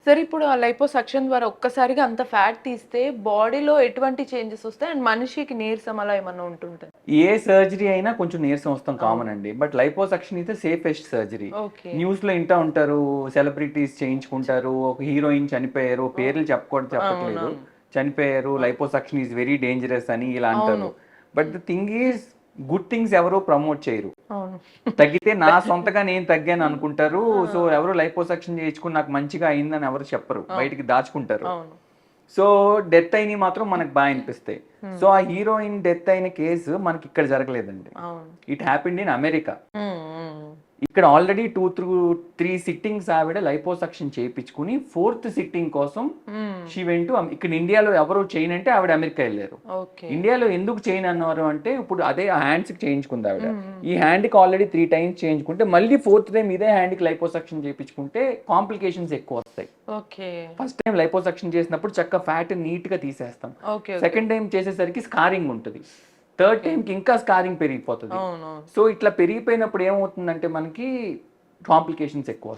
సరే ఇప్పుడు ఆ లైపోసక్షన్ ద్వారా ఒక్కసారిగా అంత ఫ్యాట్ తీస్తే బాడీలో ఎటువంటి చేంజెస్ వస్తాయి? అండ్ మనిషికి నీరసం అలా ఏమన్నా ఉంటుంటదా? ఏ సర్జరీ అయినా కొంచెం నీరసం వస్తాం అవును. కామన్ అండి. బట్ లైపోసక్షన్ అయితే సేఫెస్ట్ సర్జరీ. ఓకే. న్యూస్‌లో ఇంటా ఉంటారు. సెలబ్రిటీస్ చేయించుకుంటారు. ఒక హీరోయిన్ చనిపోయారు. పేర్లు చెప్పట్లేదు. అవునవును. చనిపోయారు. లైపోసక్షన్ ఈస్ వెరీ డేంజరస్ అని ఇలా అవును. అంటారు. But the thing is good things ఎవరు ప్రమోట్ చేయరు. అవును. తగ్గితే నా సొంతగా నేను తగ్గాను అనుకుంటారు. సో ఆ! ఎవరు లైపోసక్షన్ చేయించుకొని నాకు మంచిగా అయిందని ఎవరు చెప్పరు. అవును. బయటికి దాచుకుంటారు. అవును. సో డెత్ అయినవి మాత్రం మనకు బాగా అనిపిస్తాయి. హ్మ్. సో ఆ హీరోయిన్ డెత్ అయిన కేసు మనకి ఇక్కడ జరగలేదండి. అవును. It happened in America. హ్మ్. హ్మ్. ఇక్కడ ఆల్రెడీ 3 సిట్టింగ్స్ ఆవిడ లైపోసక్షన్ చేయించుకుని ఫోర్త్ సిట్టింగ్ కోసం హ్మ్. షీ వెంట్ ఇక్కడ ఇండియాలో ఎవరు చేయనంటే ఆవిడ అమెరికా వెళ్ళారు. ఓకే. ఇండియాలో ఎందుకు చేయను అన్నారు అంటే ఇప్పుడు అదే ఆ హ్యాండ్స్కి చేయించుకుంది ఆవిడ. హ్మ్. హ్మ్. ఈ హ్యాండ్కి ఆల్రెడీ 3 టైమ్స్ చేయించుకుంటే మళ్ళీ ఫోర్త్ టైం ఇదే హ్యాండ్కి లైపోసక్షన్ చేయించుకుంటే కాంప్లికేషన్స్ ఎక్కువ వస్తాయి. ఓకే. ఫస్ట్ టైం లైపోసక్షన్ చేసినప్పుడు చక్కగా ఫ్యాట్ నీట్గా తీసేస్తాం. ఓకే. ఓకే. సెకండ్ టైం చేసేసరికి స్కారింగ్ ఉంటుంది. Third okay. టైంకి ఇంకా స్కారింగ్ పెరిగిపోతుంది. అవునవును. సో ఇట్లా పెరిగిపోయినప్పుడు ఏమవుతుందంటే మనకి కాంప్లికేషన్స్ ఎక్కువ